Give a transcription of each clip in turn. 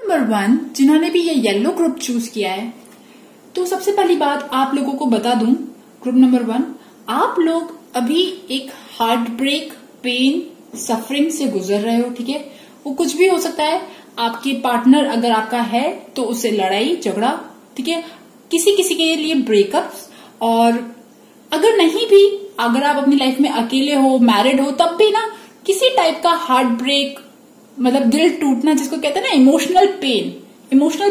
Number 1 जिन्होंने भी ये येलो ग्रुप चूज किया है, तो सबसे पहली बात आप लोगों को बता दूं, ग्रुप नंबर 1 आप लोग अभी एक हार्ट ब्रेक, पेन, सफरिंग से गुजर रहे हो। ठीक है, वो कुछ भी हो सकता है। आपके पार्टनर अगर आपका है तो उससे लड़ाई झगड़ा, ठीक है, किसी किसी के लिए ब्रेकअप्स, और अगर नहीं भी, अगर आप अपनी लाइफ में अकेले हो, मैरिड हो, तब भी ना किसी टाइप का हार्ट ब्रेक, मतलब दिल टूटना जिसको कहते हैं ना, इमोशनल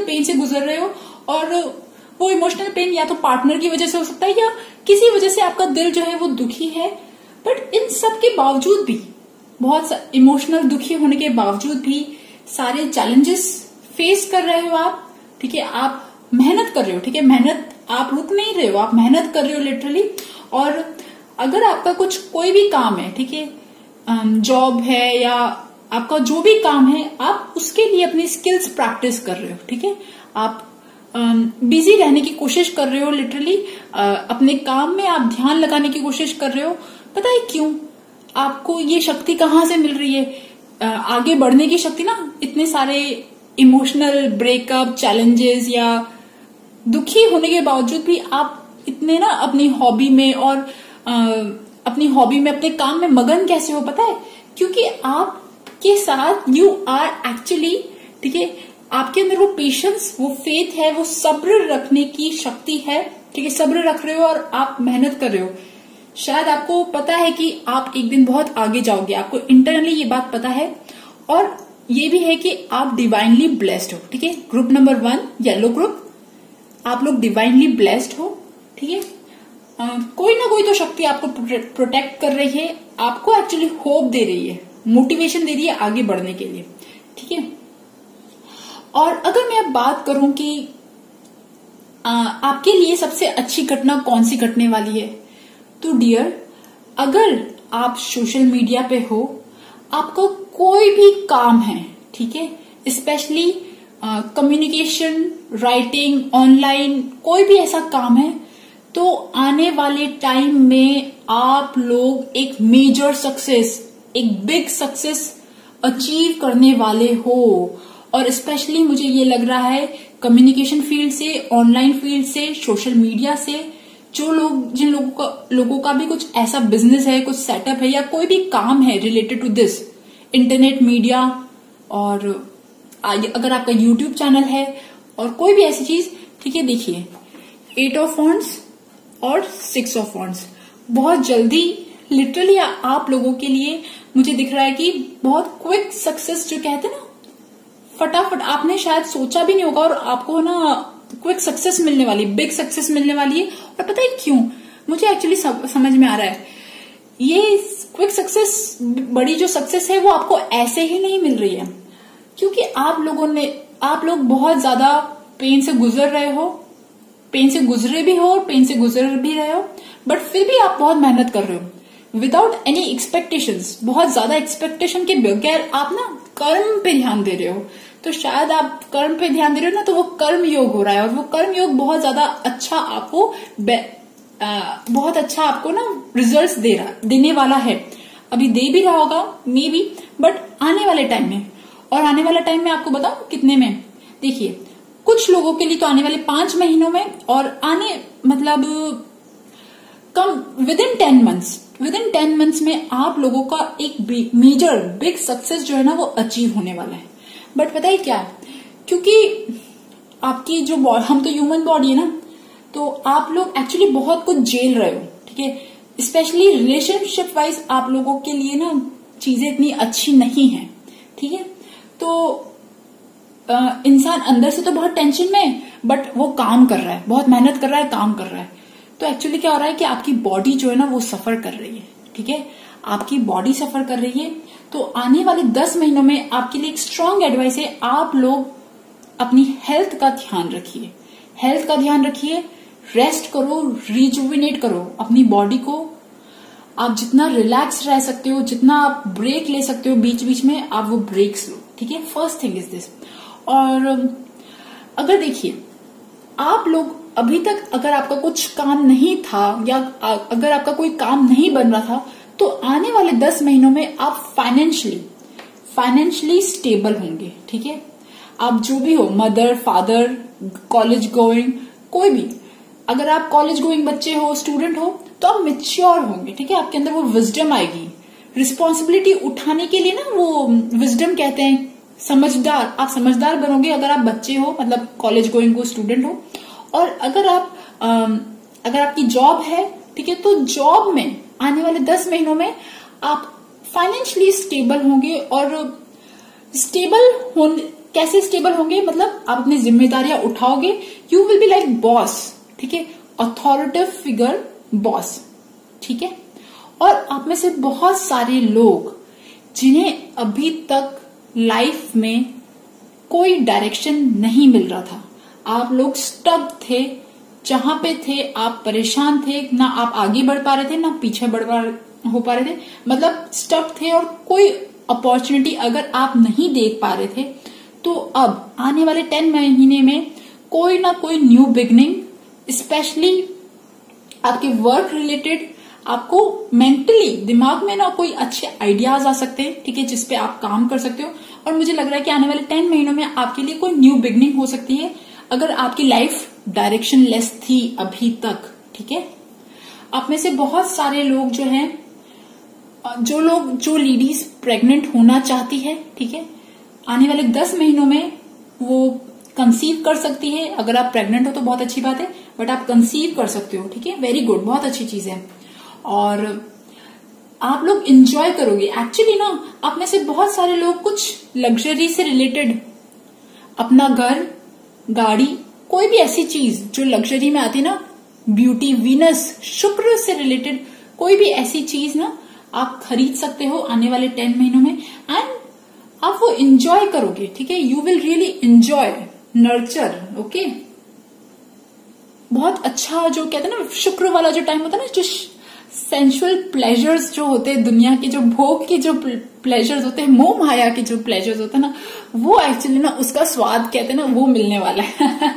पेन से गुजर रहे हो। और वो इमोशनल पेन या तो पार्टनर की वजह से हो सकता है या किसी वजह से आपका दिल जो है वो दुखी है। बट इन सब के बावजूद भी, बहुत इमोशनल दुखी होने के बावजूद भी सारे चैलेंजेस फेस कर रहे हो आप। ठीक है, आप मेहनत कर रहे हो। ठीक है, मेहनत, आप रुक नहीं रहे हो, आप मेहनत कर रहे हो लिटरली। और अगर आपका कोई भी काम है, ठीक है, जॉब है या आपका जो भी काम है, आप उसके लिए अपनी स्किल्स प्रैक्टिस कर रहे हो। ठीक है, आप बिजी रहने की कोशिश कर रहे हो लिटरली, अपने काम में आप ध्यान लगाने की कोशिश कर रहे हो। पता है क्यों? आपको ये शक्ति कहाँ से मिल रही है? आगे बढ़ने की शक्ति ना, इतने सारे इमोशनल ब्रेकअप, चैलेंजेस या दुखी होने के बावजूद भी आप इतने ना अपनी हॉबी में और अपने काम में मगन कैसे हो? पता है, क्योंकि आपके साथ यू आर एक्चुअली, ठीक है, आपके अंदर वो पेशेंस, वो फेथ है, वो सब्र रखने की शक्ति है। ठीक है, सब्र रख रहे हो और आप मेहनत कर रहे हो। शायद आपको पता है कि आप एक दिन बहुत आगे जाओगे, आपको इंटरनली ये बात पता है। और ये भी है कि आप डिवाइनली ब्लेस्ड हो। ठीक है, ग्रुप नंबर 1 येलो ग्रुप, आप लोग डिवाइनली ब्लेस्ड हो। ठीक है, कोई ना कोई तो शक्ति आपको प्रोटेक्ट कर रही है, आपको एक्चुअली होप दे रही है, मोटिवेशन दे रही है आगे बढ़ने के लिए। ठीक है, और अगर मैं अब बात करूं कि आपके लिए सबसे अच्छी घटना कौन सी घटने वाली है, तो डियर, अगर आप सोशल मीडिया पे हो, आपका कोई भी काम है, ठीक है, स्पेशली कम्युनिकेशन, राइटिंग, ऑनलाइन, कोई भी ऐसा काम है, तो आने वाले टाइम में आप लोग एक मेजर सक्सेस, एक बिग सक्सेस अचीव करने वाले हो। और स्पेशली मुझे ये लग रहा है कम्युनिकेशन फील्ड से, ऑनलाइन फील्ड से, सोशल मीडिया से, जिन लोगों का भी कुछ ऐसा बिजनेस है, कुछ सेटअप है या कोई भी काम है related to this internet media, और अगर आपका यूट्यूब चैनल है और कोई भी ऐसी चीज, ठीक है, देखिए 8 ऑफ वॉन्ड्स और 6 ऑफ वॉन्ड्स बहुत जल्दी लिटरली आप लोगों के लिए मुझे दिख रहा है कि बहुत क्विक सक्सेस, जो कहते हैं ना, फटाफट, आपने शायद सोचा भी नहीं होगा और आपको ना क्विक सक्सेस मिलने वाली, बिग सक्सेस मिलने वाली है। और पता है क्यों? मुझे एक्चुअली समझ में आ रहा है, ये क्विक सक्सेस, बड़ी जो सक्सेस है वो आपको ऐसे ही नहीं मिल रही है, क्योंकि आप लोग बहुत ज्यादा पेन से गुजर रहे हो, पेन से गुजरे भी हो और पेन से गुजर भी रहे हो, बट फिर भी आप बहुत मेहनत कर रहे हो विदाउट एनी एक्सपेक्टेशंस। बहुत ज्यादा एक्सपेक्टेशन के बगैर आप ना कर्म पे ध्यान दे रहे हो। तो शायद आप कर्म पे ध्यान दे रहे हो ना, तो वो कर्म योग हो रहा है, और वो कर्म योग बहुत ज्यादा अच्छा आपको बहुत अच्छा आपको ना रिजल्ट्स देने वाला है। अभी दे भी रहा होगा मे बी, बट आने वाले टाइम में, और आने वाला टाइम में आपको बताऊं कितने में, देखिए कुछ लोगों के लिए तो आने वाले 5 महीनों में, और विद इन 10 मंथ्स में आप लोगों का एक मेजर बिग सक्सेस जो है ना वो अचीव होने वाला है। बट पता है क्या, क्योंकि आपकी जो हम तो ह्यूमन बॉडी है ना, तो आप लोग एक्चुअली बहुत कुछ झेल रहे हो। ठीक है, स्पेशली रिलेशनशिप वाइज आप लोगों के लिए ना चीजें इतनी अच्छी नहीं है। ठीक है, तो इंसान अंदर से तो बहुत टेंशन में है, बट वो काम कर रहा है, बहुत मेहनत कर रहा है, काम कर रहा है। तो एक्चुअली क्या हो रहा है कि आपकी बॉडी जो है ना वो सफर कर रही है। ठीक है, आपकी बॉडी सफर कर रही है। तो आने वाले 10 महीनों में आपके लिए एक स्ट्रांग एडवाइस है, आप लोग अपनी हेल्थ का ध्यान रखिए, रेस्ट करो, रिजुविनेट करो अपनी बॉडी को। आप जितना रिलैक्स रह सकते हो, जितना आप ब्रेक ले सकते हो बीच बीच में, आप वो ब्रेक्स लो। ठीक है, फर्स्ट थिंग इज दिस। और अगर देखिए, आप लोग अभी तक अगर आपका कुछ काम नहीं था या अगर आपका कोई काम नहीं बन रहा था, तो आने वाले 10 महीनों में आप फाइनेंशियली स्टेबल होंगे। ठीक है, आप जो भी हो, मदर, फादर, कॉलेज गोइंग, कोई भी, अगर आप कॉलेज गोइंग बच्चे हो, स्टूडेंट हो, तो आप मेच्योर होंगे, ठीक है। आपके अंदर वो विजडम आएगी, रिस्पॉन्सिबिलिटी उठाने के लिए ना, वो विजडम कहते हैं, समझदार, आप समझदार बनोगे अगर आप बच्चे हो, मतलब कॉलेज गोइंग हो, स्टूडेंट हो। और अगर आपकी जॉब है, ठीक है, तो जॉब में आने वाले 10 महीनों में आप फाइनेंशियली स्टेबल होंगे। और कैसे स्टेबल होंगे, मतलब आप अपनी जिम्मेदारियां उठाओगे, you will be like boss, ठीक है, अथॉरिटेटिव फिगर बॉस, ठीक है। और आप में से बहुत सारे लोग जिन्हें अभी तक लाइफ में कोई डायरेक्शन नहीं मिल रहा था, आप लोग स्टक थे, जहां पे थे आप परेशान थे, ना आप आगे बढ़ पा रहे थे ना पीछे हो पा रहे थे, मतलब स्टक थे और कोई अपॉर्चुनिटी अगर आप नहीं देख पा रहे थे, तो अब आने वाले 10 महीने में कोई ना कोई न्यू बिगनिंग, स्पेशली आपके वर्क रिलेटेड, आपको मेंटली दिमाग में ना कोई अच्छे आइडियाज आ सकते हैं, ठीक है, जिसपे आप काम कर सकते हो। और मुझे लग रहा है कि आने वाले 10 महीनों में आपके लिए कोई न्यू बिगनिंग हो सकती है, अगर आपकी लाइफ डायरेक्शन लेस थी अभी तक, ठीक है। आप में से बहुत सारे लोग जो हैं, जो लेडीज प्रेग्नेंट होना चाहती है, ठीक है, आने वाले 10 महीनों में वो कंसीव कर सकती है। अगर आप प्रेग्नेंट हो तो बहुत अच्छी बात है, बट आप कंसीव कर सकते हो, ठीक है, वेरी गुड, बहुत अच्छी चीज है। और आप लोग इंजॉय करोगे। एक्चुअली ना, आप में से बहुत सारे लोग कुछ लग्जरी से रिलेटेड, अपना घर, गाड़ी, कोई भी ऐसी चीज जो लग्जरी में आती है ना, ब्यूटी, वीनस, शुक्र से रिलेटेड कोई भी ऐसी चीज ना आप खरीद सकते हो आने वाले 10 महीनों में, एंड आप वो इंजॉय करोगे, ठीक है। You will really enjoy, nurture, okay. बहुत अच्छा, जो कहते हैं ना, शुक्र वाला जो टाइम होता है ना, जो सेंसुअल प्लेजर्स जो होते हैं, दुनिया के जो भोग के जो प्लेजर्स होते हैं, मोह माया के जो प्लेजर्स होते हैं ना, वो एक्चुअली ना उसका स्वाद कहते हैं ना, वो मिलने वाला है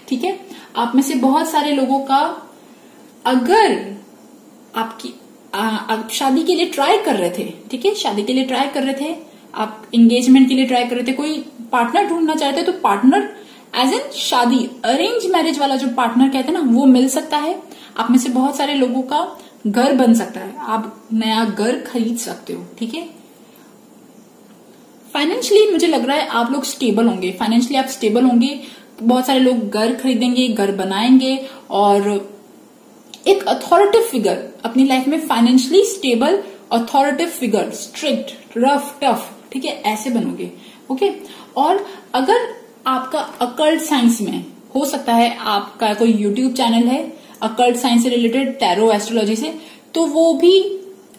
ठीक है। आप में से बहुत सारे लोगों का, अगर आप शादी के लिए ट्राई कर रहे थे, ठीक है, शादी के लिए ट्राई कर रहे थे, आप एंगेजमेंट के लिए ट्राई कर रहे थे, कोई पार्टनर ढूंढना चाहते तो पार्टनर एज एन शादी, अरेंज मैरिज वाला जो पार्टनर कहते हैं ना, वो मिल सकता है। आप में से बहुत सारे लोगों का घर बन सकता है, आप नया घर खरीद सकते हो, ठीक है। फाइनेंशियली मुझे लग रहा है आप लोग स्टेबल होंगे, फाइनेंशियली आप स्टेबल होंगे। बहुत सारे लोग घर खरीदेंगे, घर बनाएंगे, और एक अथॉरिटेटिव फिगर अपनी लाइफ में, financially stable authoritative figure, strict, rough, tough, ठीक है, ऐसे बनोगे, ओके। और अगर आपका अकल्ट साइंस में, हो सकता है आपका कोई यूट्यूब चैनल है अकल्ट साइंस से रिलेटेड, टैरो, एस्ट्रोलॉजी से, तो वो भी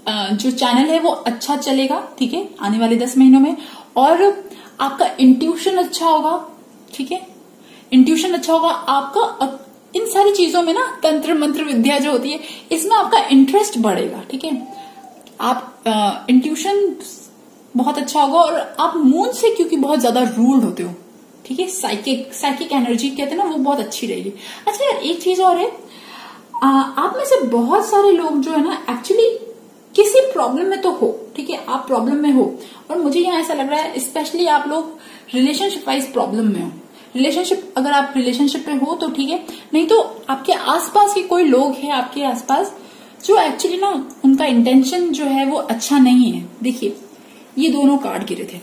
जो चैनल है वो अच्छा चलेगा, ठीक है, आने वाले 10 महीनों में। और आपका इंट्यूशन अच्छा होगा, ठीक है, इंट्यूशन अच्छा होगा आपका, इन सारी चीजों में ना, तंत्र मंत्र विद्या जो होती है, इसमें आपका इंटरेस्ट बढ़ेगा, ठीक है। आप इंट्यूशन बहुत अच्छा होगा, और आप मून से क्योंकि बहुत ज्यादा रूल्ड होते हो, ठीक है, साइकिक एनर्जी कहते हैं ना, वो बहुत अच्छी रहेगी। अच्छा यार, एक चीज और है, आप में से बहुत सारे लोग जो है ना, एक्चुअली किसी प्रॉब्लम में तो हो, ठीक है, आप प्रॉब्लम में हो, और मुझे यहाँ ऐसा लग रहा है स्पेशली आप लोग रिलेशनशिप वाइज प्रॉब्लम में हो। रिलेशनशिप, अगर आप रिलेशनशिप में हो तो ठीक है, नहीं तो आपके आसपास के कोई लोग हैं आपके आसपास जो एक्चुअली ना, उनका इंटेंशन जो है वो अच्छा नहीं है। देखिए, ये दोनों कार्ड गिरे थे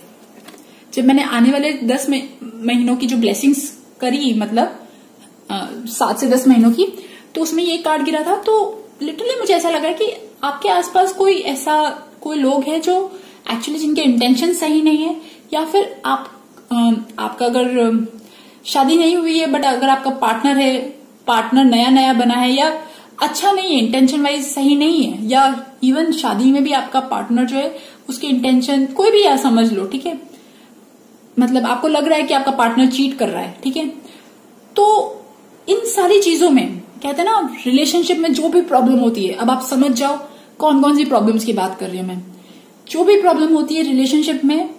जब मैंने आने वाले 10 महीनों की जो ब्लेसिंग्स करी, मतलब 7 से 10 महीनों की, तो उसमें ये कार्ड गिरा था। तो लिटरली मुझे ऐसा लगा कि आपके आसपास कोई लोग हैं जो एक्चुअली जिनके इंटेंशन सही नहीं है, या फिर आपका अगर शादी नहीं हुई है बट अगर आपका पार्टनर नया नया बना है, या अच्छा नहीं है, इंटेंशन वाइज सही नहीं है, या इवन शादी में भी आपका पार्टनर जो है उसके इंटेंशन कोई भी, या समझ लो, ठीक है, मतलब आपको लग रहा है कि आपका पार्टनर चीट कर रहा है, ठीक है। तो इन सारी चीजों में कहते हैं ना, रिलेशनशिप में जो भी प्रॉब्लम होती है, अब आप समझ जाओ कौन कौन सी प्रॉब्लम्स की बात कर रही हूं मैं। जो भी प्रॉब्लम होती है रिलेशनशिप में,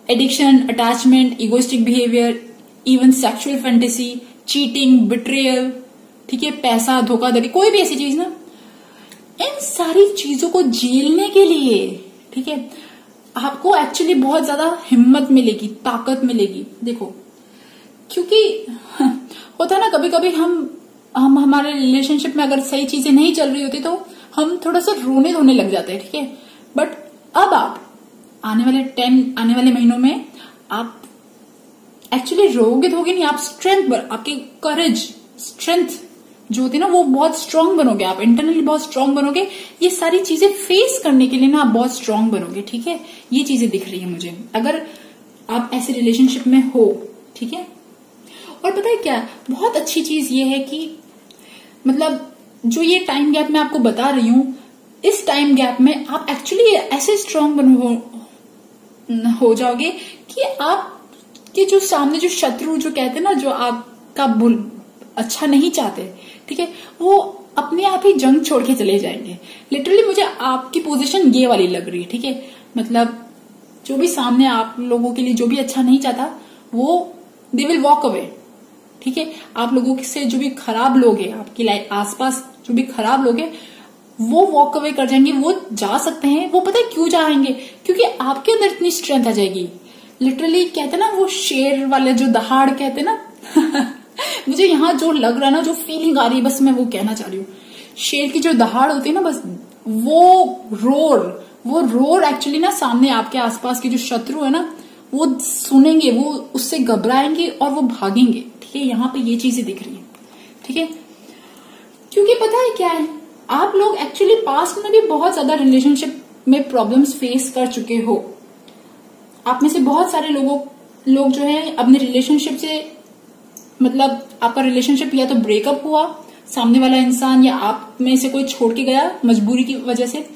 addiction, attachment, egoistic behaviour, even sexual fantasy, cheating, betrayal, ठीक है, पैसा, धोखाधड़ी, कोई भी ऐसी चीज ना, इन सारी चीजों को झेलने के लिए, ठीक है, आपको एक्चुअली बहुत ज्यादा हिम्मत मिलेगी, ताकत मिलेगी। देखो, क्योंकि होता है ना, कभी कभी हम हमारे रिलेशनशिप में अगर सही चीजें नहीं चल रही होती तो हम थोड़ा सा रोने धोने लग जाते हैं, ठीक है। बट अब आप आने वाले महीनों में आप एक्चुअली रोगे धोगे नहीं, आप आपकी करेज, स्ट्रेंथ जो होती है ना, वो बहुत स्ट्रांग बनोगे। आप इंटरनली बहुत स्ट्रांग बनोगे। ये सारी चीजें फेस करने के लिए ना आप बहुत स्ट्रांग बनोगे, ठीक है। ये चीजें दिख रही है मुझे, अगर आप ऐसे रिलेशनशिप में हो, ठीक है। और पता है क्या, बहुत अच्छी चीज ये है कि मतलब जो ये टाइम गैप मैं आपको बता रही हूं, इस टाइम गैप में आप एक्चुअली ऐसे स्ट्रांग हो जाओगे कि आपके जो सामने जो शत्रु जो कहते हैं ना, जो आपका अच्छा नहीं चाहते, ठीक है, वो अपने आप ही जंग छोड़ के चले जाएंगे। लिटरली मुझे आपकी पोजीशन ये वाली लग रही है, ठीक है। मतलब जो भी सामने आप लोगों के लिए जो भी अच्छा नहीं चाहता, वो दे विल वॉक अवे, ठीक है। आप लोगों से जो भी खराब लोग हैं, आपकी लाइफ आसपास जो भी खराब लोग हैं, वो वॉक अवे कर जाएंगे, वो जा सकते हैं। वो पता है क्यों जाएंगे? क्योंकि आपके अंदर इतनी स्ट्रेंथ आ जाएगी। लिटरली कहते ना, वो शेर वाले जो दहाड़ कहते ना मुझे यहाँ जो लग रहा है ना, जो फीलिंग आ रही है, बस मैं वो कहना चाह रही हूँ। शेर की जो दहाड़ होती है ना, बस वो रोर एक्चुअली ना, सामने आपके आसपास के जो शत्रु है ना, वो सुनेंगे, वो उससे घबराएंगे और वो भागेंगे, ठीक है। यहाँ पे ये चीजें दिख रही है, ठीक है। क्योंकि पता है क्या है, आप लोग एक्चुअली पास्ट में भी बहुत ज्यादा रिलेशनशिप में प्रॉब्लम्स फेस कर चुके हो। आप में से बहुत सारे लोग जो है अपने रिलेशनशिप से, मतलब आपका रिलेशनशिप या तो ब्रेकअप हुआ, सामने वाला इंसान या आप में से कोई छोड़ के गया मजबूरी की वजह से,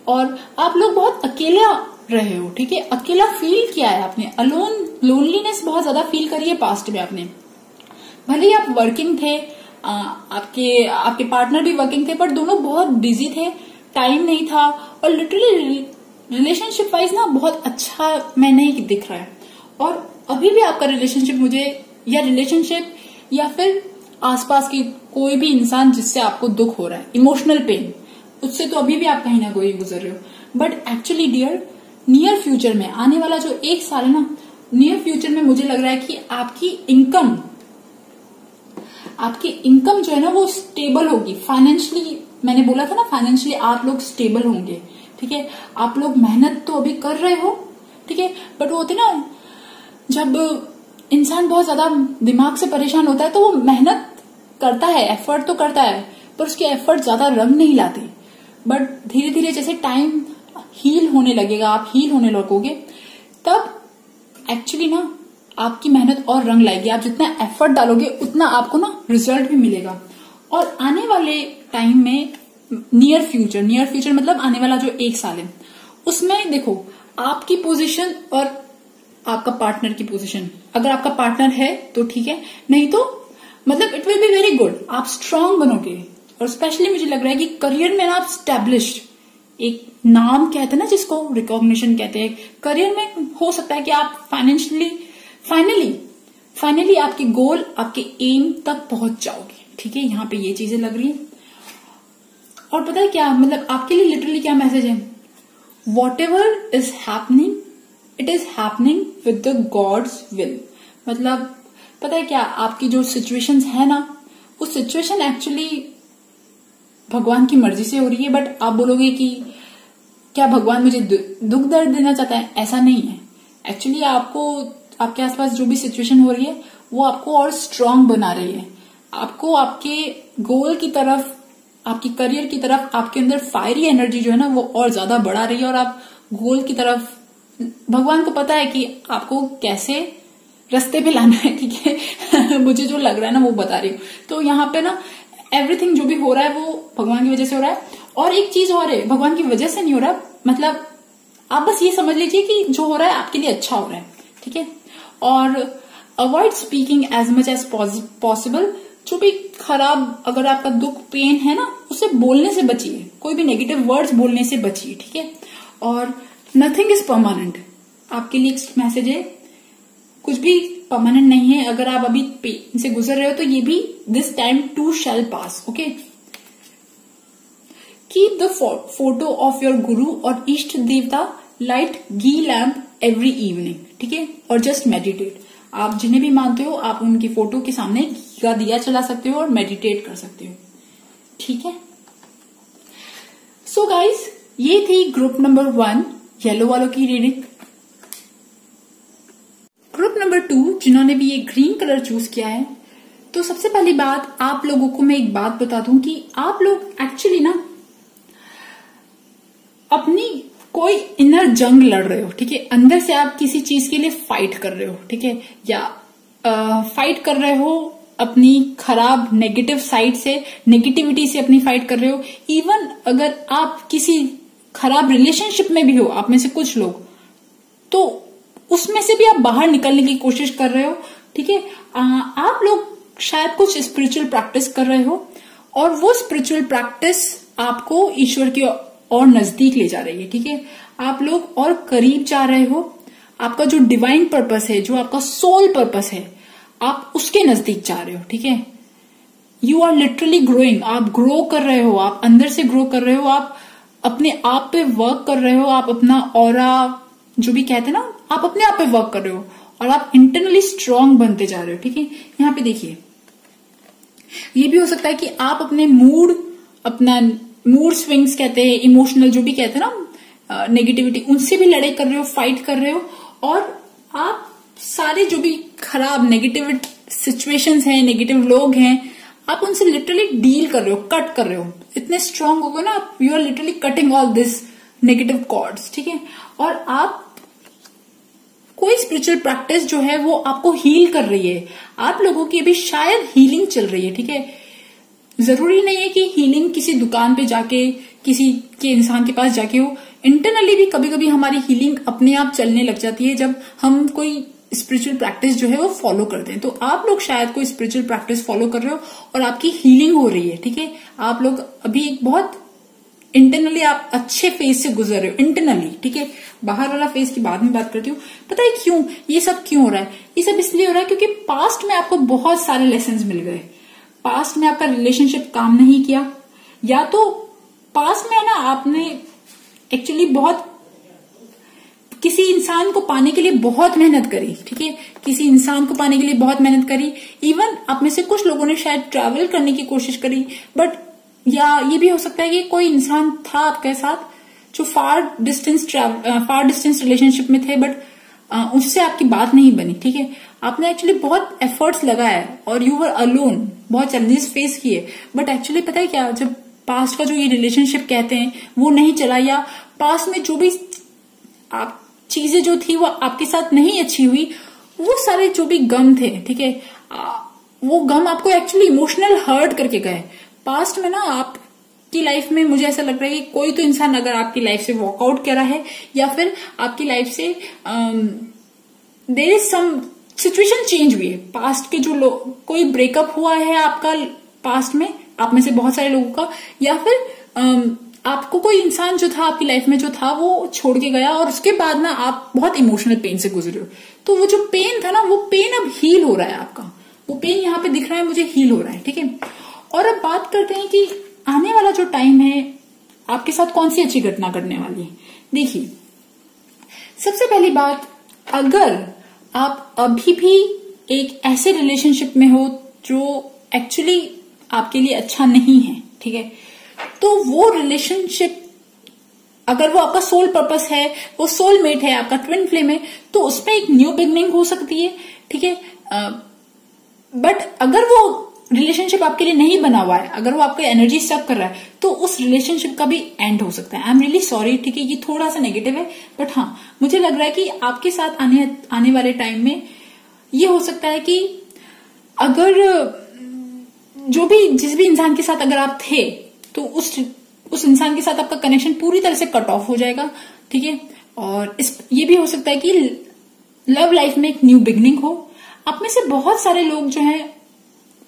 और आप लोग बहुत अकेला रहे हो, ठीक है। अकेला फील किया है आपने, लोनलीनेस बहुत ज्यादा फील करी है पास्ट में आपने। भले ही आप वर्किंग थे, आपके पार्टनर भी वर्किंग थे, पर दोनों बहुत बिजी थे, टाइम नहीं था, और लिटरली रिलेशनशिप वाइज ना बहुत अच्छा मैं नहीं दिख रहा है। और अभी भी आपका रिलेशनशिप या फिर आसपास की कोई भी इंसान जिससे आपको दुख हो रहा है, इमोशनल पेन, उससे तो अभी भी आप कहीं ना कोई गुजर रहे हो। But actually dear, near future में, आने वाला जो 1 साल है ना, नियर फ्यूचर में मुझे लग रहा है कि आपकी इनकम जो है ना, वो स्टेबल होगी। फाइनेंशियली, मैंने बोला था ना, फाइनेंशियली आप लोग स्टेबल होंगे, ठीक है। आप लोग मेहनत तो अभी कर रहे हो, ठीक है, बट वो होती ना, जब इंसान बहुत ज्यादा दिमाग से परेशान होता है तो वो मेहनत करता है, एफर्ट तो करता है, पर उसके एफर्ट ज्यादा रंग नहीं लाते। बट धीरे धीरे जैसे टाइम हील होने लगेगा, आप हील होने लगोगे, तब एक्चुअली ना आपकी मेहनत और रंग लाएगी। आप जितना एफर्ट डालोगे उतना आपको ना रिजल्ट भी मिलेगा। और आने वाले टाइम में, नियर फ्यूचर मतलब आने वाला जो 1 साल है, उसमें देखो आपकी पोजीशन और आपका पार्टनर की पोजीशन, अगर आपका पार्टनर है तो ठीक है, नहीं तो मतलब it will be very good. आप स्ट्रांग बनोगे, और स्पेशली मुझे लग रहा है कि करियर में ना आप स्टैब्लिश्ड, एक नाम कहते हैं ना जिसको रिकॉग्निशन कहते हैं, करियर में हो सकता है कि आप फाइनली आपके गोल, आपके एम तक पहुंच जाओगे, ठीक है। यहाँ पे ये चीजें लग रही है। और पता है क्या, मतलब आपके लिए लिटरली क्या मैसेज है, what ever is happening, it is happening with the gods will. मतलब पता है क्या, आपकी जो सिचुएशंस है ना, वो सिचुएशन एक्चुअली भगवान की मर्जी से हो रही है। बट आप बोलोगे कि क्या भगवान मुझे दुख दर्द देना चाहता है? ऐसा नहीं है। एक्चुअली आपको, आपके आसपास जो भी सिचुएशन हो रही है, वो आपको और स्ट्रांग बना रही है। आपको आपके गोल की तरफ, आपकी करियर की तरफ, आपके अंदर फायरी एनर्जी जो है ना, वो और ज्यादा बढ़ा रही है। और आप गोल की तरफ, भगवान को पता है कि आपको कैसे रास्ते पे लाना है, ठीक है। मुझे जो लग रहा है ना, वो बता रही हूँ। तो यहाँ पे ना एवरीथिंग जो भी हो रहा है वो भगवान की वजह से हो रहा है। और एक चीज और है, भगवान की वजह से नहीं हो रहा, मतलब आप बस ये समझ लीजिए कि जो हो रहा है आपके लिए अच्छा हो रहा है, ठीक है। और avoid speaking as much as possible. जो भी खराब, अगर आपका दुख, पेन है ना, उसे बोलने से बचिए, कोई भी नेगेटिव वर्ड्स बोलने से बचिए, ठीक है। और नथिंग इज परमानेंट। आपके लिए एक मैसेज है, कुछ भी परमानेंट नहीं है। अगर आप अभी पेन से गुजर रहे हो तो ये भी, this time to shell pass, okay. Keep the photo of your गुरु और इष्ट देवता लाइट घी लैम्प एवरी इवनिंग, ठीक है, और जस्ट मेडिटेट। आप जिन्हें भी मानते हो आप उनकी फोटो के सामने घी का दिया चला सकते हो और मेडिटेट कर सकते हो, ठीक है। सो गाइज, ये थी ग्रुप नंबर 1 येलो वालों की रीडिंग। ग्रुप नंबर 2 जिन्होंने भी ये ग्रीन कलर चूज किया है, तो सबसे पहली बात आप लोगों को मैं एक बात बता दूं कि आप लोग एक्चुअली ना अपनी कोई इनर जंग लड़ रहे हो, ठीक है। अंदर से आप किसी चीज के लिए फाइट कर रहे हो, ठीक है, या फाइट कर रहे हो अपनी खराब नेगेटिव साइड से, नेगेटिविटी से अपनी फाइट कर रहे हो। इवन अगर आप किसी खराब रिलेशनशिप में भी हो, आप में से कुछ लोग, तो उसमें से भी आप बाहर निकलने की कोशिश कर रहे हो, ठीक है। आप लोग शायद कुछ स्पिरिचुअल प्रैक्टिस कर रहे हो और वो स्पिरिचुअल प्रैक्टिस आपको ईश्वर की और नजदीक ले जा रही है, ठीक है। आप लोग और करीब जा रहे हो, आपका जो डिवाइन पर्पस है, जो आपका सोल पर्पस है, आप उसके नजदीक जा रहे हो, ठीक है। यू आर लिटरली ग्रोइंग, आप ग्रो कर रहे हो, आप अंदर से ग्रो कर रहे हो, आप अपने आप पे वर्क कर रहे हो, आप अपना ऑरा जो भी कहते हैं ना, आप अपने आप पे वर्क कर रहे हो और आप इंटरनली स्ट्रांग बनते जा रहे हो, ठीक है। यहाँ पे देखिए, ये भी हो सकता है कि आप अपने अपना मूड स्विंग्स कहते हैं, इमोशनल जो भी कहते हैं ना, नेगेटिविटी, उनसे भी लड़ाई कर रहे हो, फाइट कर रहे हो, और आप सारे जो भी खराब नेगेटिव सिचुएशंस हैं, नेगेटिव लोग हैं, आप उनसे लिटरली डील कर रहे हो, कट कर रहे हो। इतने स्ट्रांग हो गए ना आप, you are literally cutting all this negative cords, ठीक है। और आप कोई स्पिरिचुअल प्रैक्टिस जो है वो आपको हील कर रही है। आप लोगों की अभी शायद हीलिंग चल रही है, ठीक है। जरूरी नहीं है कि हीलिंग किसी दुकान पे जाके, किसी के इंसान के पास जाके हो। इंटरनली भी कभी कभी हमारी हीलिंग अपने आप चलने लग जाती है जब हम कोई स्पिरिचुअल प्रैक्टिस जो है वो फॉलो करते हैं। तो आप लोग शायद कोई स्पिरिचुअल प्रैक्टिस फॉलो कर रहे हो और आपकी हीलिंग हो रही है, ठीक है। आप लोग अभी एक बहुत इंटरनली आप अच्छे फेज से गुजर रहे हो, इंटरनली, ठीक है। बाहर वाला फेज की बाद में बात करती हूँ। पता है क्यों ये सब क्यों हो रहा है? ये सब इसलिए हो रहा है क्योंकि पास्ट में आपको बहुत सारे लेसन्स मिल गए। पास्ट में आपका रिलेशनशिप काम नहीं किया, या तो पास्ट में ना आपने एक्चुअली बहुत किसी इंसान को पाने के लिए बहुत मेहनत करी, ठीक है। किसी इंसान को पाने के लिए बहुत मेहनत करी। इवन आप में से कुछ लोगों ने शायद ट्रैवल करने की कोशिश करी, बट या ये भी हो सकता है कि कोई इंसान था आपके साथ जो फार डिस्टेंस रिलेशनशिप में थे, बट उससे आपकी बात नहीं बनी, ठीक है। आपने एक्चुअली बहुत एफर्ट्स लगाए और यू वर अलोन, बहुत चैलेंजेस फेस किए, बट एक्चुअली पता है क्या, जब पास्ट का जो ये रिलेशनशिप कहते हैं वो नहीं चला, या पास्ट में जो भी आप चीजें जो थी वो आपके साथ नहीं अच्छी हुई, वो सारे जो भी गम थे, ठीक है, वो गम आपको एक्चुअली इमोशनल हर्ट करके गए। पास्ट में ना आपकी लाइफ में मुझे ऐसा लग रहा है कि कोई तो इंसान अगर आपकी लाइफ से वॉकआउट करा है, या फिर आपकी लाइफ से there is some situation change हुई है। पास्ट के जो लोग, कोई ब्रेकअप हुआ है आपका पास्ट में, आप में से बहुत सारे लोगों का, या फिर आपको कोई इंसान जो था आपकी लाइफ में जो था वो छोड़ के गया और उसके बाद ना आप बहुत इमोशनल पेन से गुजरे हो। तो वो जो पेन था ना, वो पेन अब हील हो रहा है आपका, वो पेन यहाँ पे दिख रहा है मुझे, हील हो रहा है, ठीक है। और अब बात करते हैं कि आने वाला जो टाइम है आपके साथ कौन सी अच्छी घटना घटने वाली है। देखिए, सबसे पहली बात, अगर आप अभी भी एक ऐसे रिलेशनशिप में हो जो एक्चुअली आपके लिए अच्छा नहीं है, ठीक है, तो वो रिलेशनशिप, अगर वो आपका सोल पर्पस है, वो सोलमेट है, आपका ट्विन फ्लेम है, तो उसमें एक न्यू बिगनिंग हो सकती है, ठीक है। बट अगर वो रिलेशनशिप आपके लिए नहीं बना हुआ है, अगर वो आपको एनर्जी स्टक कर रहा है, तो उस रिलेशनशिप का भी एंड हो सकता है। आई एम रियली सॉरी, ठीक है, ये थोड़ा सा नेगेटिव है, बट हाँ, मुझे लग रहा है कि आपके साथ आने वाले टाइम में ये हो सकता है कि अगर जिस भी इंसान के साथ अगर आप थे, तो उस इंसान के साथ आपका कनेक्शन पूरी तरह से कट ऑफ हो जाएगा, ठीक है। और ये भी हो सकता है कि लव लाइफ में एक न्यू बिगनिंग हो। आप में से बहुत सारे लोग जो हैं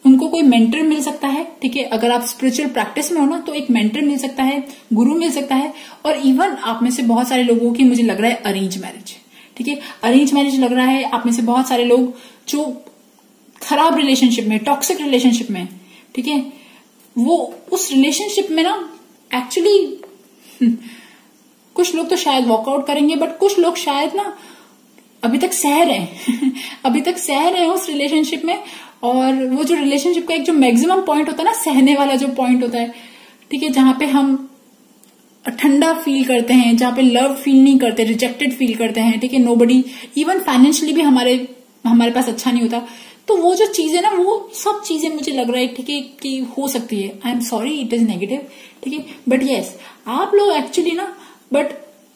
उनको कोई मेंटर मिल सकता है, ठीक है। अगर आप स्पिरिचुअल प्रैक्टिस में हो ना, तो एक मेंटर मिल सकता है, गुरु मिल सकता है। और इवन आप में से बहुत सारे लोगों की मुझे लग रहा है अरेंज मैरिज, ठीक है, अरेंज मैरिज लग रहा है। आप में से बहुत सारे लोग जो खराब रिलेशनशिप में, टॉक्सिक रिलेशनशिप में, ठीक है, वो उस रिलेशनशिप में ना एक्चुअली कुछ लोग तो शायद वॉकआउट करेंगे, बट कुछ लोग शायद ना अभी तक सह रहे हैं अभी तक सह रहे हैं उस रिलेशनशिप में। और वो जो रिलेशनशिप का एक जो मैक्सिमम पॉइंट होता है ना, सहने वाला जो पॉइंट होता है, ठीक है, जहां पे हम ठंडा फील करते हैं, जहां पे लव फील नहीं करते, रिजेक्टेड फील करते हैं, ठीक है, नोबडी, इवन फाइनेंशियली भी हमारे पास अच्छा नहीं होता। तो वो जो चीजें ना, वो सब चीजें मुझे लग रहा है, ठीक है, कि हो सकती है। I am sorry it is negative, ठीक है, बट यस आप लोग एक्चुअली ना, बट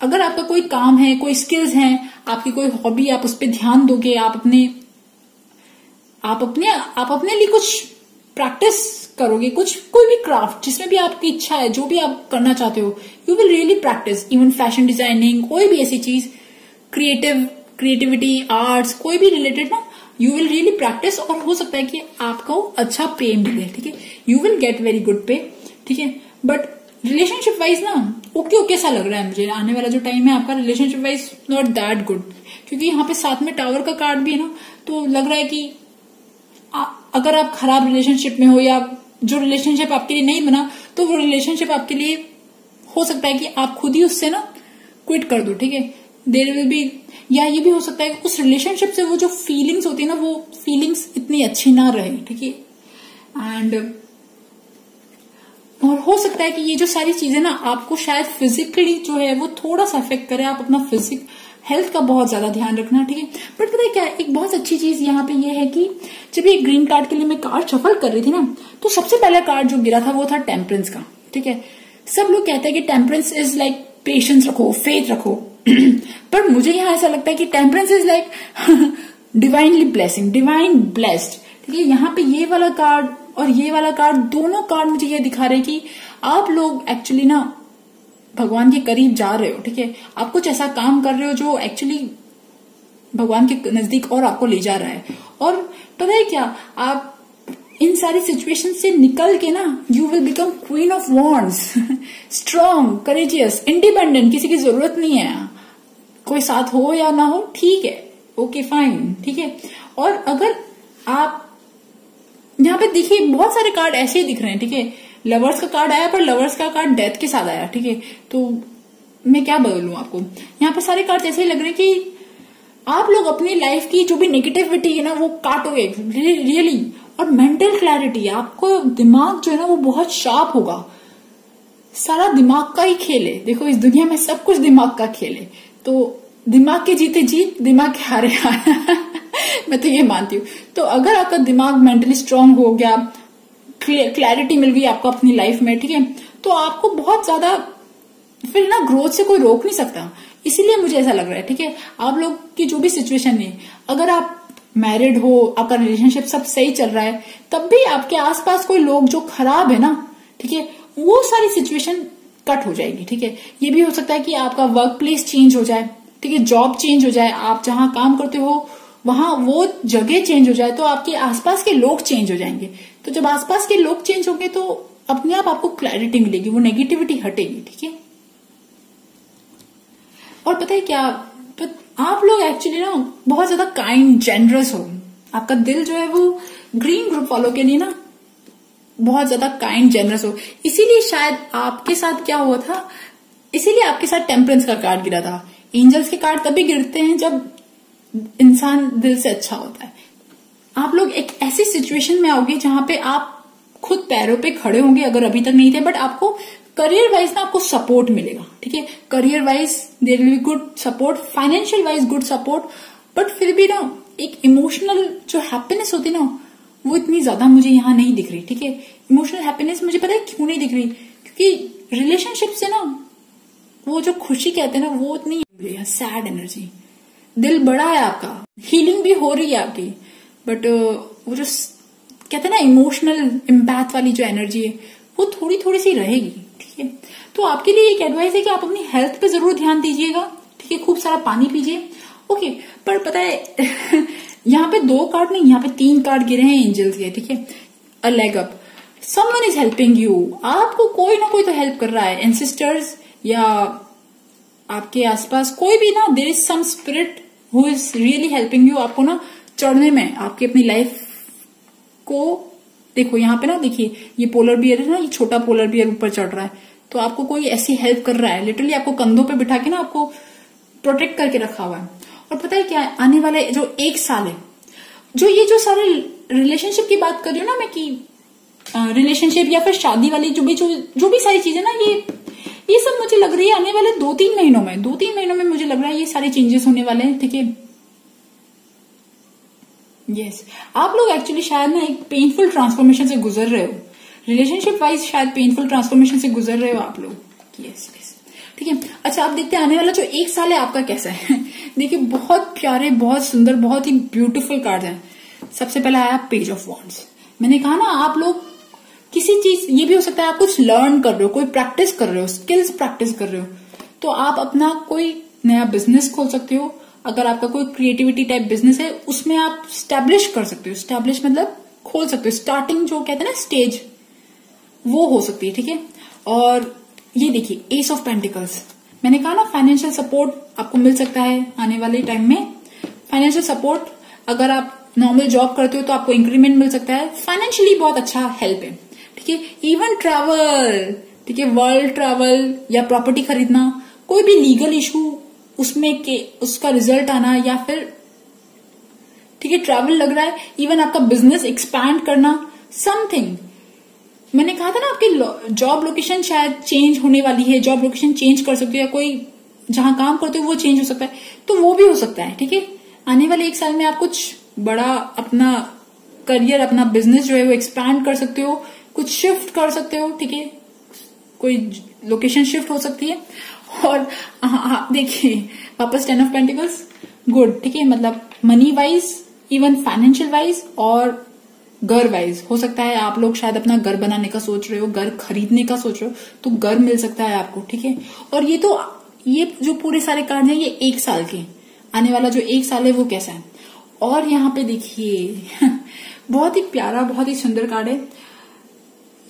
अगर आपका कोई काम है, कोई स्किल्स हैं, आपकी कोई हॉबी, आप उस पर ध्यान दोगे, आप अपने लिए कुछ प्रैक्टिस करोगे, कोई भी क्राफ्ट जिसमें भी आपकी इच्छा है, जो भी आप करना चाहते हो, you will really practice. Even fashion designing, कोई भी ऐसी चीज, क्रिएटिविटी, आर्ट्स, कोई भी रिलेटेड ना, यू विल रियली प्रैक्टिस। और हो सकता है कि आपको अच्छा पे मिले, ठीक है, you will get very good पे, ठीक है। बट रिलेशनशिप वाइज ना ओके सा लग रहा है मुझे, आने वाला जो टाइम है आपका relationship wise not that good, क्योंकि यहाँ पे साथ में टावर का कार्ड भी है ना, तो लग रहा है कि अगर आप खराब रिलेशनशिप में हो, या जो रिलेशनशिप आपके लिए नहीं बना, तो वो रिलेशनशिप आपके लिए हो सकता है कि आप खुद ही उससे ना क्विट कर दो, ठीक है। देयर विल बी, या ये भी हो सकता है कि उस रिलेशनशिप से वो जो फीलिंग्स होती है ना, वो फीलिंग्स इतनी अच्छी ना रहे, ठीक है। एंड और हो सकता है कि ये जो सारी चीजें ना आपको शायद फिजिकली जो है वो थोड़ा सा अफेक्ट करे। आप अपना फिजिक हेल्थ का बहुत ज्यादा ध्यान रखना, ठीक है। बट पता है क्या, एक बहुत अच्छी चीज यहाँ पे ये है कि जब ये ग्रीन कार्ड के लिए मैं कार्ड शफल कर रही थी ना, तो सबसे पहला कार्ड जो गिरा था वो था टेम्परेंस का, ठीक है। सब लोग कहते हैं कि टेम्परेंस इज लाइक पेशेंस रखो, फेथ रखो पर मुझे यहाँ ऐसा लगता है कि temperance is like divinely blessing, divine blessed, ठीक है। यहाँ पे ये वाला कार्ड और ये वाला कार्ड, दोनों कार्ड मुझे ये दिखा रहे कि आप लोग एक्चुअली ना भगवान के करीब जा रहे हो, ठीक है। आप कुछ ऐसा काम कर रहे हो जो एक्चुअली भगवान के नजदीक और आपको ले जा रहा है। और पता है क्या, आप इन सारी सिचुएशन से निकल के ना, you will become queen of wands, strong, courageous, independent, किसी की जरूरत नहीं है, कोई साथ हो या ना हो, ठीक है, ओके फाइन, ठीक है। और अगर आप यहाँ पे देखिए बहुत सारे कार्ड ऐसे ही दिख रहे हैं, ठीक है। लवर्स का कार्ड आया, पर लवर्स का कार्ड डेथ के साथ आया, ठीक है। तो मैं क्या बोलूं आपको, यहाँ पे सारे कार्ड ऐसे ही लग रहे हैं कि आप लोग अपनी लाइफ की जो भी नेगेटिविटी है ना वो काटोगे रियली। और मेंटल क्लैरिटी, आपको दिमाग जो है ना वो बहुत शार्प होगा। सारा दिमाग का ही खेल है, देखो इस दुनिया में सब कुछ दिमाग का खेल है। तो दिमाग के जीते जीत, दिमाग के हारे हार मैं तो ये मानती हूँ। तो अगर आपका दिमाग मेंटली स्ट्रांग हो गया, क्लैरिटी मिल गई आपको अपनी लाइफ में, ठीक है, तो आपको बहुत ज्यादा फिर ना ग्रोथ से कोई रोक नहीं सकता। इसीलिए मुझे ऐसा लग रहा है, ठीक है। आप लोग की जो भी सिचुएशन है, अगर आप मैरिड हो, आपका रिलेशनशिप सब सही चल रहा है, तब भी आपके आसपास कोई लोग जो खराब है ना, ठीक है, वो सारी सिचुएशन कट हो जाएगी, ठीक है। ये भी हो सकता है कि आपका वर्क प्लेस चेंज हो जाए, ठीक है, जॉब चेंज हो जाए, आप जहां काम करते हो वहां वो जगह चेंज हो जाए, तो आपके आसपास के लोग चेंज हो जाएंगे। तो जब आसपास के लोग चेंज होंगे तो अपने आप आपको क्लैरिटी मिलेगी, वो नेगेटिविटी हटेगी, ठीक है। और पता है क्या, आप लोग एक्चुअली ना बहुत ज्यादा काइंड, जेनरस हो। आपका दिल जो है वो ग्रीन ग्रुप वालों के लिए ना बहुत ज्यादा काइंड, जेनरस हो। इसीलिए शायद आपके साथ क्या हुआ था, इसीलिए आपके साथ टेम्परेंस का कार्ड गिरा था। एंजल्स के कार्ड तभी गिरते हैं जब इंसान दिल से अच्छा होता है। आप लोग एक ऐसी सिचुएशन में आओगे जहां पे आप खुद पैरों पे खड़े होंगे, अगर अभी तक नहीं थे, बट आपको करियर वाइज ना आपको सपोर्ट मिलेगा, ठीक है। Career wise there will be good support, financial wise good support, but फिर भी ना एक इमोशनल जो हैप्पीनेस होती है ना, वो इतनी ज्यादा मुझे यहाँ नहीं दिख रही, ठीक है। इमोशनल हैप्पीनेस मुझे पता है क्यों नहीं दिख रही, क्योंकि रिलेशनशिप से ना वो जो खुशी कहते हैं ना वो इतनी सैड एनर्जी, दिल बड़ा है आपका, हीलिंग भी हो रही है आपकी, बट वो जो कहते हैं ना इमोशनल इम्पैक्ट वाली जो एनर्जी है वो थोड़ी थोड़ी सी रहेगी, ठीक है। तो आपके लिए एक एडवाइस है कि आप अपनी हेल्थ पे जरूर ध्यान दीजिएगा, ठीक है, खूब सारा पानी पीजिए, ओके। पर पता है यहाँ पे 2 कार्ड नहीं, यहाँ पे 3 कार्ड गिरे हैं एंजल्स के, ठीक है। A leg up, someone is helping you, आपको कोई ना कोई तो हेल्प कर रहा है, एंसेस्टर्स या आपके आसपास कोई भी ना, there is some spirit who is really helping you, आपको ना चढ़ने में, आपकी अपनी लाइफ को। देखो यहाँ पे ना, देखिए ये पोलर बियर है ना, ये छोटा पोलर बियर ऊपर चढ़ रहा है, तो तो आपको कोई ऐसी हेल्प कर रहा है, लिटरली आपको कंधों पे बिठा के ना आपको प्रोटेक्ट करके रखा हुआ है। और पता है क्या है, आने वाले जो 1 साल है, जो सारे रिलेशनशिप की बात कर रही हूँ ना मैं, कि रिलेशनशिप या फिर शादी वाली जो भी सारी चीजें ना, ये सब मुझे लग रही है आने वाले 2-3 महीनों में मुझे लग रहा है ये सारे चेंजेस होने वाले हैं। ठीक है, यस, आप लोग एक्चुअली शायद ना एक पेनफुल ट्रांसफॉर्मेशन से गुजर रहे हो, रिलेशनशिप वाइज शायद पेनफुल ट्रांसफॉर्मेशन से गुजर रहे हो आप लोग। यस, ठीक है। अच्छा, आप देखते हैं आने वाला जो 1 साल है आपका कैसा है। देखिए, बहुत प्यारे, बहुत सुंदर, बहुत ही ब्यूटीफुल कार्ड है। सबसे पहला आया पेज ऑफ वॉन्ड्स। मैंने कहा ना, आप लोग किसी चीज, ये भी हो सकता है आप कुछ लर्न कर रहे हो, कोई प्रैक्टिस कर रहे हो, स्किल्स प्रैक्टिस कर रहे हो, तो आप अपना कोई नया बिजनेस खोल सकते हो। अगर आपका कोई क्रिएटिविटी टाइप बिजनेस है, उसमें आप स्टैब्लिश कर सकते हो। स्टैब्लिश मतलब खोल सकते हो, स्टार्टिंग जो कहते हैं ना स्टेज, वो हो सकती है। ठीक है, और ये देखिए एस ऑफ पेंटिकल्स, मैंने कहा ना फाइनेंशियल सपोर्ट आपको मिल सकता है आने वाले टाइम में। फाइनेंशियल सपोर्ट, अगर आप नॉर्मल जॉब करते हो तो आपको इंक्रीमेंट मिल सकता है, फाइनेंशियली बहुत अच्छा हेल्प है। ठीक है, इवन ट्रैवल, ठीक है, वर्ल्ड ट्रैवल या प्रॉपर्टी खरीदना, कोई भी लीगल इशू उसमें के उसका रिजल्ट आना, या फिर ठीक है ट्रैवल लग रहा है, इवन आपका बिजनेस एक्सपैंड करना, समथिंग। मैंने कहा था ना आपकी जॉब लोकेशन शायद चेंज होने वाली है, जॉब लोकेशन चेंज कर सकते हो, या कोई जहां काम करते हो वो चेंज हो सकता है, तो वो भी हो सकता है। ठीक है, आने वाले 1 साल में आप कुछ बड़ा अपना करियर, अपना बिजनेस जो है वो एक्सपैंड कर सकते हो, कुछ शिफ्ट कर सकते हो। ठीक है, कोई लोकेशन शिफ्ट हो सकती है। और देखिए वापस 10 ऑफ पेंटिकल्स, गुड। ठीक है, मतलब money wise, even financial wise और घर वाइज हो सकता है आप लोग शायद अपना घर बनाने का सोच रहे हो, घर खरीदने का सोच रहे हो, तो घर मिल सकता है आपको। ठीक है, और ये जो पूरे सारे कार्ड हैं ये 1 साल के, आने वाला जो 1 साल है वो कैसा है। और यहाँ पे देखिए बहुत ही प्यारा, बहुत ही सुंदर कार्ड है।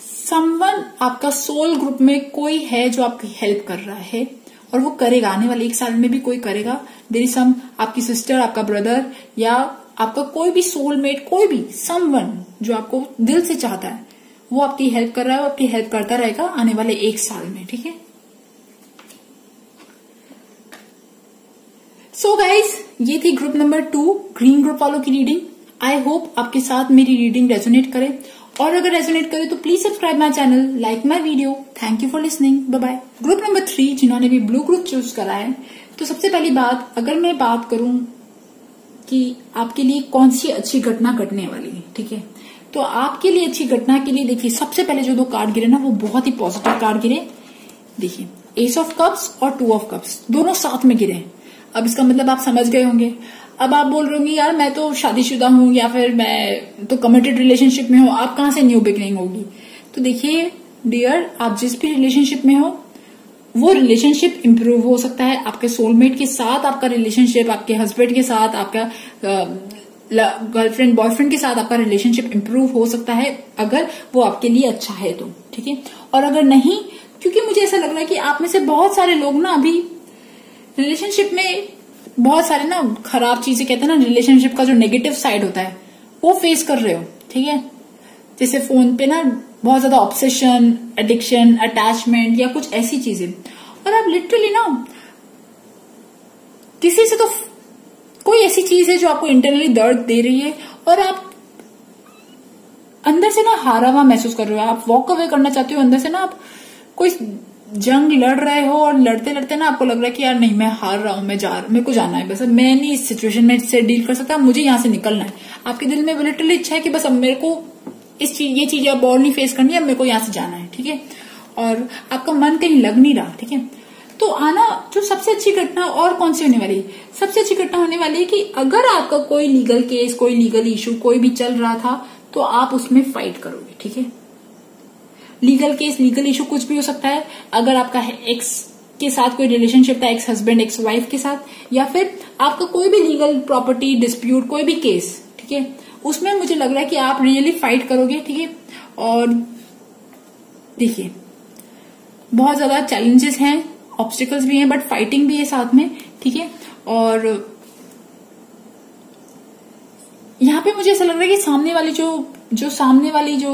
समवन, आपका सोल ग्रुप में कोई है जो आपकी हेल्प कर रहा है, और वो करेगा आने वाले 1 साल में भी, कोई करेगा। देयर इज सम, आपकी सिस्टर, आपका ब्रदर, या आपका कोई भी सोलमेट, कोई भी समवन जो आपको दिल से चाहता है, वो आपकी हेल्प कर रहा है, वो आपकी हेल्प करता रहेगा आने वाले 1 साल में। ठीक है, सो गाइज, ये थी ग्रुप नंबर 2, ग्रीन ग्रुप वालों की रीडिंग। आई होप आपके साथ मेरी रीडिंग रेजोनेट करे, और अगर रेजोनेट करे तो please subscribe my channel, like my video. Thank you for listening, bye bye. Group number 3 जिन्होंने भी ब्लू ग्रुप चूज करा है, तो सबसे पहली बात, अगर मैं बात करूं कि आपके लिए कौन सी अच्छी घटना घटने वाली है, ठीक है, तो आपके लिए अच्छी घटना के लिए देखिए सबसे पहले जो 2 कार्ड गिरे ना, वो बहुत ही पॉजिटिव कार्ड गिरे। देखिए एस ऑफ कप्स और 2 ऑफ कप्स दोनों साथ में गिरे। अब इसका मतलब आप समझ गए होंगे। अब आप बोल रहे होंगे यार मैं तो शादीशुदा हूं, या फिर मैं तो कमिटेड रिलेशनशिप में हूं, आप कहां से न्यू बिगनिंग होगी। तो देखिए डियर, आप जिस भी रिलेशनशिप में हो, वो रिलेशनशिप इंप्रूव हो सकता है। आपके सोलमेट के साथ आपका रिलेशनशिप, आपके हस्बैंड के साथ, आपका गर्लफ्रेंड बॉयफ्रेंड के साथ आपका रिलेशनशिप इंप्रूव हो सकता है, अगर वो आपके लिए अच्छा है तो। ठीक है, और अगर नहीं, क्योंकि मुझे ऐसा लग रहा है कि आप में से बहुत सारे लोग ना अभी रिलेशनशिप में बहुत सारे ना खराब चीजें, कहते हैं ना रिलेशनशिप का जो नेगेटिव साइड होता है, वो फेस कर रहे हो। ठीक है, जैसे फोन पे ना बहुत ज्यादा ऑब्सेशन, एडिक्शन, अटैचमेंट या कुछ ऐसी चीजें, और आप लिटरली ना किसी से तो कोई ऐसी चीज है जो आपको इंटरनली दर्द दे रही है, और आप अंदर से ना हारा हुआ महसूस कर रहे हो, आप वॉक अवे करना चाहते हो अंदर से ना, आप कोई जंग लड़ रहे हो, और लड़ते लड़ते ना आपको लग रहा है कि यार नहीं मैं हार रहा हूं, मेरे को जाना है, बस मैं नहीं इस सिचुएशन में से डील कर सकता, मुझे यहां से निकलना है। आपके दिल में लिटरली इच्छा है कि बस अब मेरे को ये चीज अब और नहीं फेस करनी है, अब मेरे को यहां से जाना है। ठीक है, और आपका मन कहीं लग नहीं रहा। ठीक है, तो आना जो सबसे अच्छी घटना और कौन सी होने वाली है, सबसे अच्छी घटना होने वाली है कि अगर आपका कोई लीगल केस, कोई लीगल इशू कोई भी चल रहा था, तो आप उसमें फाइट करोगे। ठीक है, लीगल केस, लीगल इशू कुछ भी हो सकता है। अगर आपका एक्स के साथ कोई रिलेशनशिप था, एक्स हस्बैंड एक्स वाइफ के साथ, या फिर आपका कोई भी लीगल प्रॉपर्टी डिस्प्यूट, कोई भी केस, ठीक है, उसमें मुझे लग रहा है कि आप रियली फाइट करोगे। ठीक है, और देखिए बहुत ज्यादा चैलेंजेस हैं, ऑब्स्टिकल्स भी हैं, बट फाइटिंग भी है साथ में। ठीक है, और यहाँ पे मुझे ऐसा लग रहा है कि सामने वाली जो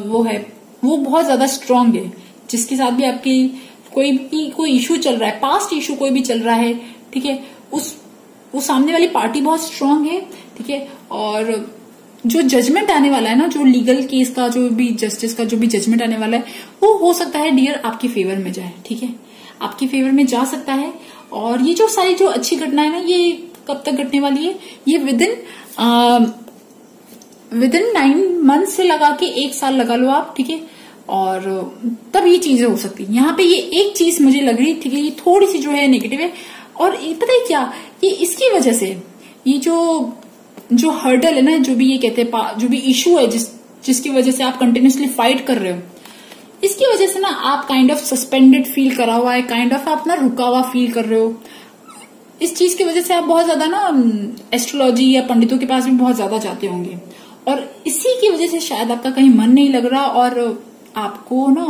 वो है वो बहुत ज्यादा स्ट्रांग है, जिसके साथ भी आपकी कोई इशू चल रहा है, पास्ट इशू कोई भी चल रहा है, ठीक है, उस सामने वाली पार्टी बहुत स्ट्रांग है, ठीक है। और जो जजमेंट आने वाला है ना, जो लीगल केस का, जो भी जस्टिस का जो भी जजमेंट आने वाला है, वो हो सकता है डियर आपके फेवर में जाए, ठीक है, आपके फेवर में जा सकता है। और ये जो सारी जो अच्छी घटनाएं ना, ये कब तक घटने वाली है, ये विदिन 9 मंथ से लगा के 1 साल लगा लो आप, ठीक है। और तब ये चीजें हो सकती है। यहाँ पे ये एक चीज मुझे लग रही, ठीक है, ये थोड़ी सी जो है नेगेटिव है। और पता है क्या, ये इसकी वजह से ये जो हर्डल है ना, जो भी ये कहते हैं, जो भी इशू है जिसकी वजह से आप कंटिन्यूसली फाइट कर रहे हो, इसकी वजह से ना आप काइंड ऑफ सस्पेंडेड फील करा हुआ है, काइंड ऑफ आप ना रुका हुआ फील कर रहे हो। इस चीज की वजह से आप बहुत ज्यादा ना एस्ट्रोलॉजी या पंडितों के पास भी बहुत ज्यादा जाते होंगे, और इसी की वजह से शायद आपका कहीं मन नहीं लग रहा, और आपको ना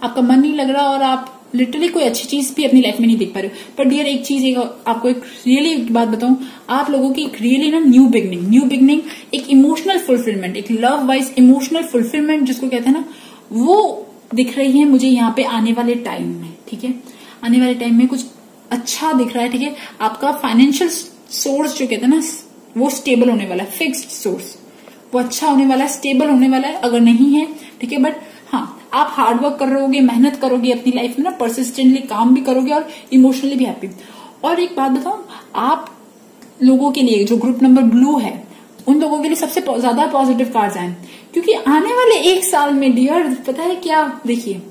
आपका मन नहीं लग रहा, और आप लिटरली कोई अच्छी चीज भी अपनी लाइफ में नहीं देख पा रहे हो। पर डियर एक चीज, आपको एक रियली बात बताऊं, आप लोगों की एक रियली ना न्यू बिगनिंग, एक इमोशनल फुलफिलमेंट, एक लव वाइज इमोशनल फुलफिलमेंट जिसको कहते हैं ना, वो दिख रही है मुझे यहाँ पे आने वाले टाइम में, ठीक है। आने वाले टाइम में कुछ अच्छा दिख रहा है, ठीक है। आपका फाइनेंशियल सोर्स जो कहते हैं ना, वो स्टेबल होने वाला है, फिक्स्ड सोर्स, वो अच्छा होने वाला है, स्टेबल होने वाला है। अगर नहीं है, ठीक है, बट हाँ, आप हार्डवर्क करोगे, मेहनत करोगे अपनी लाइफ में ना, परसिस्टेंटली काम भी करोगे और इमोशनली भी हैप्पी। और एक बात बताऊं, आप लोगों के लिए जो ग्रुप नंबर ब्लू है, उन लोगों के लिए सबसे ज्यादा पॉजिटिव कार्ड्स आए, क्योंकि आने वाले 1 साल में डियर पता है क्या, देखिए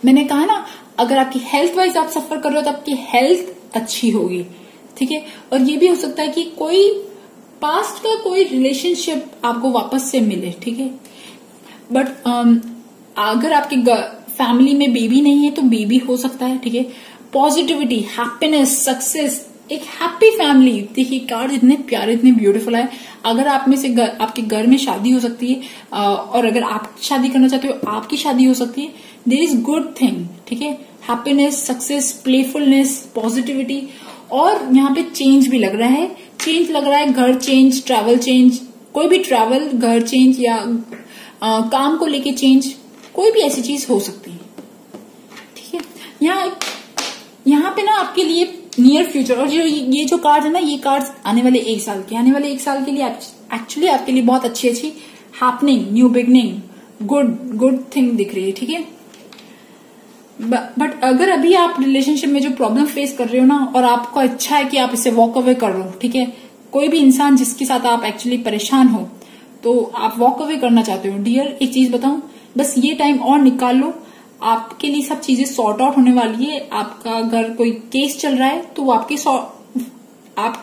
मैंने कहा ना, अगर आपकी हेल्थ वाइज आप सफर कर रहे हो तो आपकी हेल्थ अच्छी होगी, ठीक है। और ये भी हो सकता है कि कोई पास्ट का कोई रिलेशनशिप आपको वापस से मिले, ठीक है। बट अगर आपकी फैमिली में बेबी नहीं है तो बेबी हो सकता है, ठीक है। पॉजिटिविटी, हैप्पीनेस, सक्सेस, एक हैप्पी फैमिली। देखिए कार्ड इतने प्यारे, इतने ब्यूटीफुल है। अगर आप में से आपके घर में शादी हो सकती है, और अगर आप शादी करना चाहते हो आपकी शादी हो सकती है। देयर इज गुड थिंग, ठीक है। हैप्पीनेस, सक्सेस, प्लेफुलनेस, पॉजिटिविटी, और यहाँ पे चेंज भी लग रहा है, चेंज लग रहा है, घर चेंज, ट्रैवल चेंज, कोई भी ट्रैवल, घर चेंज, या काम को लेके चेंज, कोई भी ऐसी चीज हो सकती है, ठीक है। यहाँ पे ना आपके लिए नियर फ्यूचर, और ये जो कार्ड है ना, ये कार्ड आने वाले 1 साल के लिए एक्चुअली आपके लिए बहुत अच्छी happening, new beginning, good thing दिख रही है, ठीक है। बट अगर अभी आप रिलेशनशिप में जो प्रॉब्लम फेस कर रहे हो ना, और आपको अच्छा है कि आप इसे वॉक अवे कर लो, ठीक है। कोई भी इंसान जिसके साथ आप एक्चुअली परेशान हो, तो आप वॉक अवे करना चाहते हो, डियर एक चीज बताऊं, बस ये टाइम और निकाल लो, आपके लिए सब चीजें सॉर्ट आउट होने वाली है। आपका अगर कोई केस चल रहा है तो वो आपकी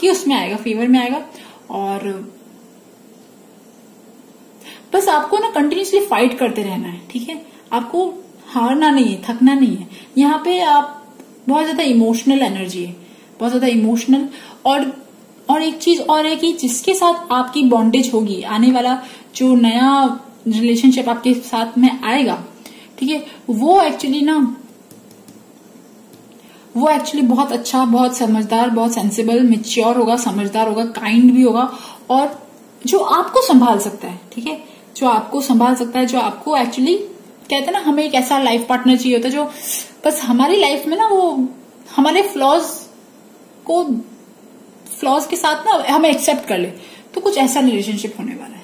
उसमें आएगा, फेवर में आएगा। और बस आपको ना कंटिन्यूसली फाइट करते रहना है, ठीक है। आपको हारना नहीं है, थकना नहीं है। यहाँ पे आप बहुत ज्यादा इमोशनल एनर्जी है, बहुत ज्यादा इमोशनल। और एक चीज और है कि जिसके साथ आपकी बॉन्डेज होगी, आने वाला जो नया रिलेशनशिप आपके साथ में आएगा, ठीक है, वो एक्चुअली बहुत अच्छा, बहुत समझदार, बहुत सेंसिबल, मैच्योर होगा, समझदार होगा, काइंड भी होगा, और जो आपको संभाल सकता है, ठीक है, जो आपको संभाल सकता है, जो आपको एक्चुअली कहते हैं ना, हमें एक ऐसा लाइफ पार्टनर चाहिए होता है जो बस हमारी लाइफ में ना, वो हमारे फ्लॉज के साथ ना हमें एक्सेप्ट कर ले, तो कुछ ऐसा रिलेशनशिप होने वाला है,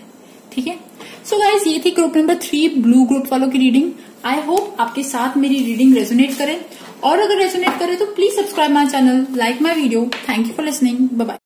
ठीक है। सो गाइज, ये थी ग्रुप नंबर 3 ब्लू ग्रुप वालों की रीडिंग। आई होप आपके साथ मेरी रीडिंग रेजोनेट करे, और अगर रेजोनेट करे तो please subscribe my channel, like my video. Thank you for listening, bye bye.